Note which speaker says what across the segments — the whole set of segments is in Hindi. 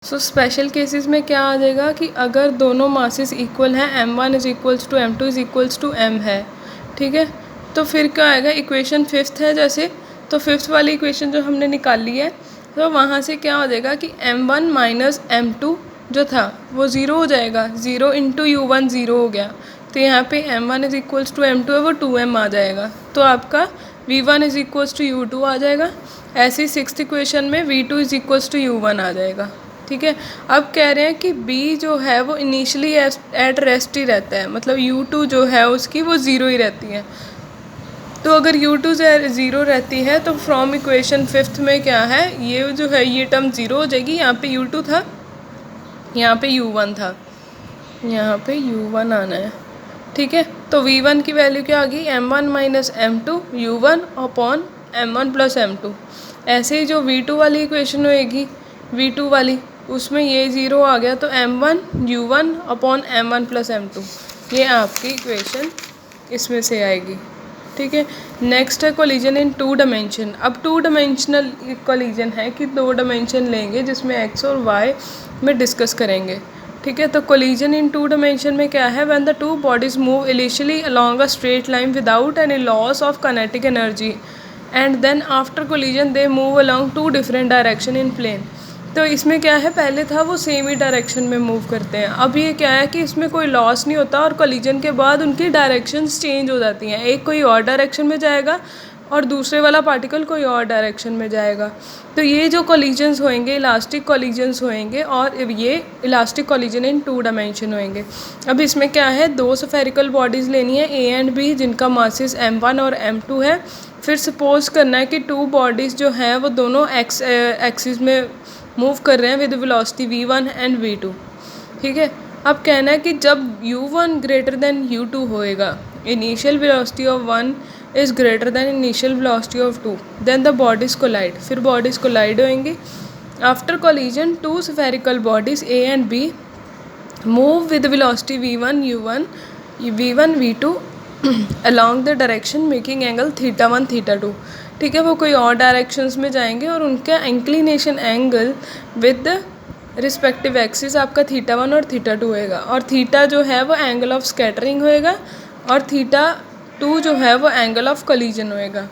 Speaker 1: सो स्पेशल केसेस में क्या आ जाएगा कि अगर दोनों मासेस इक्वल हैं, m1 is equals to m2 is equals to m है, ठीक है, तो फिर क्या आएगा, इक्वेशन फिफ्थ है जैसे, तो फिफ्थ वाली इक्वेशन जो हमने निकाल ली है, तो वहाँ से क्या हो जाएगा कि m1 माइनस m2 जो था वो ज़ीरो हो जाएगा, ज़ीरो इंटू u1 ज़ीरो हो गया, तो यहाँ पे m1 is equals to m2 है वो 2m आ जाएगा, तो आपका v1 is equals to u2 आ जाएगा। ऐसे ही सिक्स्थ इक्वेशन में v2 is equals to u1 आ जाएगा, ठीक है। अब कह रहे हैं कि b जो है वो इनिशियली एट रेस्ट ही रहता है, मतलब u2 जो है उसकी वो ज़ीरो ही रहती है, तो अगर u2 ज़ीरो रहती है तो फ्रॉम इक्वेशन फिफ्थ में क्या है, ये जो है ये टर्म ज़ीरो हो जाएगी, यहाँ पे u2 था, यहाँ पे u1 था, यहाँ पे u1 आना है, ठीक है। तो v1 की वैल्यू क्या आ गई, m1 minus m2 u1 upon m1 plus m2। ऐसे ही जो v2 वाली इक्वेशन होएगी, v2 वाली, उसमें ये ज़ीरो आ गया, तो m1 u1 upon m1 plus m2, ये आपकी इक्वेशन इसमें से आएगी, ठीक है। नेक्स्ट है कोलिजन इन टू डायमेंशन। अब टू डायमेंशनल कोलिजन है कि दो डायमेंशन लेंगे जिसमें x और y में डिस्कस करेंगे, ठीक है। तो कोलिजन इन टू डायमेंशन में क्या है, when the two bodies move initially along a straight line without any loss of kinetic energy and then after collision they move along two different direction in plane. तो इसमें क्या है, पहले था वो सेम ही डायरेक्शन में मूव करते हैं, अब ये क्या है कि इसमें कोई लॉस नहीं होता और कोलिजन के बाद उनकी डायरेक्शंस चेंज हो जाती हैं, एक कोई और डायरेक्शन में जाएगा और दूसरे वाला पार्टिकल कोई और डायरेक्शन में जाएगा। तो ये जो कोलिजन्स होंगे इलास्टिक कोलिजन्स होंगे और ये elastic collision in two dimension होंगे। अब इसमें क्या है, दो स्फेरिकल बॉडीज़ लेनी है ए एंड बी जिनका मासेस m1 और m2 है। फिर सपोज करना है कि टू बॉडीज़ जो हैं वो दोनों एक्सिस में मूव कर रहे हैं with velocity v1 and v2, ठीक है। अब कहना है कि जब u1 ग्रेटर देन u2 होएगा, initial velocity of 1 is greater than initial velocity of 2, then the bodies collide, फिर बॉडीज़ कोलाइड होएंगी। After collision two spherical bodies a and b move with velocity v1 u1 v1 v2 along the direction making angle theta 1 theta 2, ठीक है। वो कोई और डायरेक्शंस में जाएंगे और उनका inclination angle with respective axis आपका थीटा 1 और थीटा 2 होएगा, और थीटा जो है वो एंगल ऑफ स्कैटरिंग होएगा और थीटा 2 जो है वो एंगल ऑफ कोलिजन होएगा,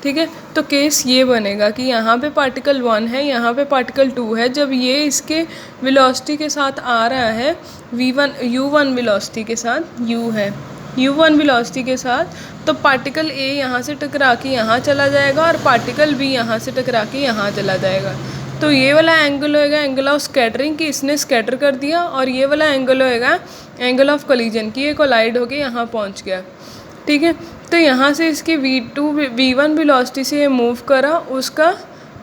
Speaker 1: ठीक है। तो केस ये बनेगा कि यहाँ पे पार्टिकल 1 है, यहाँ पे पार्टिकल 2 है, जब ये इसके वेलोसिटी के साथ आ रहा है v1 u1 वेलोसिटी के साथ, u है u1 वेलोसिटी के साथ, तो पार्टिकल A यहाँ से टकरा के यहाँ चला जाएगा और पार्टिकल B यहाँ से टकरा के यहाँ चला जाएगा। तो ये वाला एंगल होएगा एंगल ऑफ स्कैटरिंग कि इसने स्कैटर कर दिया, और ये वाला एंगल होएगा एंगल ऑफ कोलिजन कि ये कोलाइड होके यहाँ पहुँच गया, ठीक है। तो यहाँ से इसकी v1 वेलोसिटी से ये मूव करा, उसका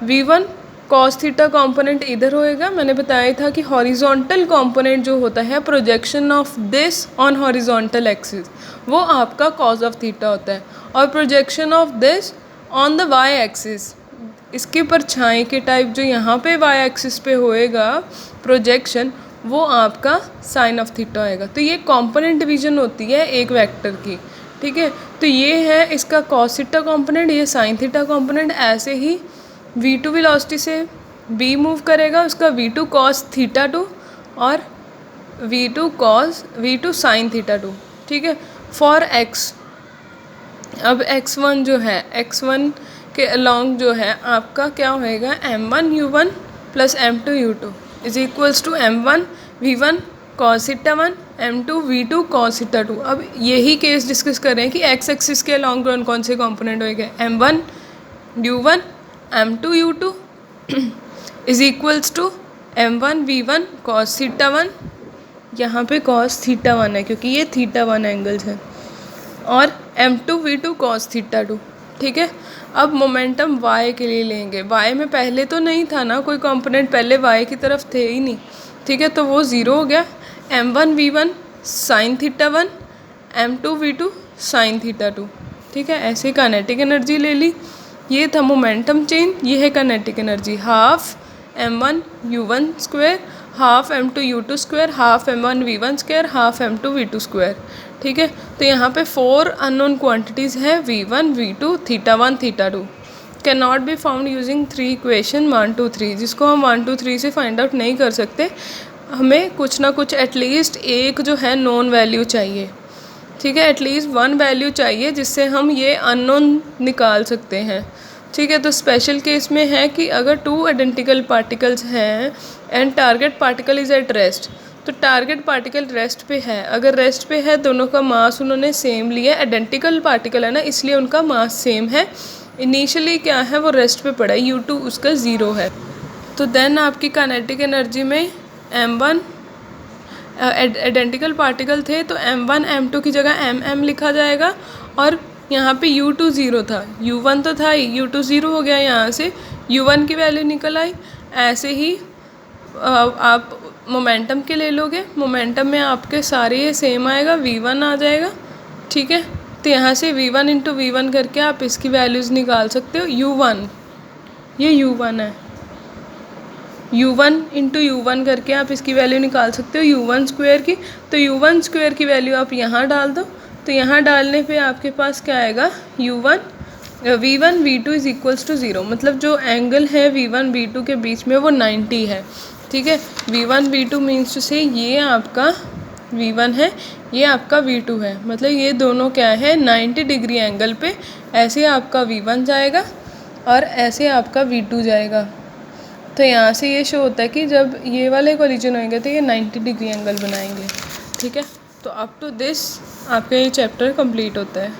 Speaker 1: v1 कॉस थीटा कॉम्पोनेंट इधर होएगा। मैंने बताया था कि हॉरिजॉन्टल कॉम्पोनेंट जो होता है projection of this on horizontal axis, वो आपका कॉज ऑफ थीटा होता है, और projection of this on the Y axis, इसके परछाई के टाइप जो यहाँ पे वाई एक्सिस पे होएगा प्रोजेक्शन, वो आपका साइन ऑफ थीटा होएगा। तो ये कॉम्पोनेंट डिवीजन होती है एक वेक्टर की, ठीक है। तो ये है इसका कॉस थीटा कॉम्पोनेंट, ये साइन थीटा कॉम्पोनेंट। ऐसे ही v2 वेलोसिटी से b मूव करेगा, उसका v2 कॉस थीटा 2 और v2 साइन थीटा 2, ठीक है। फॉर x, अब x1 जो है, x1 के अलॉन्ग जो है आपका क्या होएगा, m1 u1 plus m2 u2 is equals to m1 v1 cos theta 1 m2 v2 cos theta 2। अब यही केस डिस्कस कर रहे हैं कि x एक्सिस के अलॉन्ग कौन कौन से कॉम्पोनेंट होएंगे, m1 u1 m2 u2 is equals to m1 v1 cos theta 1, यहाँ पे कॉस थीटा 1 है क्योंकि ये थीटा 1 एंगल्स हैं, और m2 v2 कॉस थीटा 2, ठीक है। अब मोमेंटम y के लिए लेंगे, y में पहले तो नहीं था ना कोई कंपोनेंट, पहले y की तरफ थे ही नहीं, ठीक है, तो वो ज़ीरो हो गया। m1 v1 sine theta 1 m2 v2 sine theta 2, ठीक है। ऐसे काइनेटिक एनर्जी ले ली, ये था मोमेंटम चेंज, ये है kinetic energy, half m1 u1 square half m2 u2 square half m1 v1 square half m2 v2 square, ठीक है। तो यहाँ पे 4 अननोन क्वांटिटीज़ है v1 v2 theta 1 theta 2, can not be found using 3 equation 1 2 3, जिसको हम 1 2 3 से फाइंड आउट नहीं कर सकते। हमें कुछ ना कुछ एटलीस्ट एक जो है नॉन वैल्यू चाहिए, ठीक है, एटलीस्ट 1 वैल्यू चाहिए जिससे हम ये अननोन निकाल सकते हैं, ठीक है। तो स्पेशल केस में है कि अगर 2 आइडेंटिकल पार्टिकल्स हैं and target particle is at rest, तो टारगेट पार्टिकल रेस्ट पे है, अगर रेस्ट पे है दोनों का मास उन्होंने सेम लिया, आइडेंटिकल पार्टिकल है ना, इसलिए उनका मास सेम है। इनिशियली क्या है वो रेस्ट पे पड़ा है, U2 उसका 0 है। तो देन आपकी काइनेटिक एनर्जी में M1 आइडेंटिकल पार्टिकल थे तो M1 M2 की जगह MM लिखा जाएगा, और यहाँ पे U2 0 था, U1 तो था ही, U2 0 हो गया, यहाँ से U1 की वैल्यू निकल आई। ऐसे ही आप मोमेंटम के ले लोगे, मोमेंटम में आपके सारे ये सेम आएगा, V1 आ जाएगा, ठीक है। तो यहाँ से V1 इंटू V1 करके आप इसकी वैल्यूज़ निकाल सकते हो। U1, ये U1 है, U1 इंटू U1 करके आप इसकी वैल्यू निकाल सकते हो U1 स्क्वायर की। तो U1 स्क्वायर की वैल्यू आप यहाँ डाल दो, तो यहाँ डालने पे आपके पास क्या आएगा, V1 V2 is equals to 0, मतलब जो एंगल है V1 V2 के बीच में वो 90 है, ठीक है। V1 V2 मीन्स टू से ये आपका V1 है, ये आपका V2 है, मतलब ये दोनों क्या है 90 डिग्री एंगल पे, ऐसे आपका V1 जाएगा और ऐसे आपका V2 जाएगा। तो यहाँ से ये शो होता है कि जब ये वाले कोलिजन होंगे तो ये 90 डिग्री एंगल बनाएंगे, ठीक है। तो अप टू दिस आपका ये चैप्टर कंप्लीट होता है।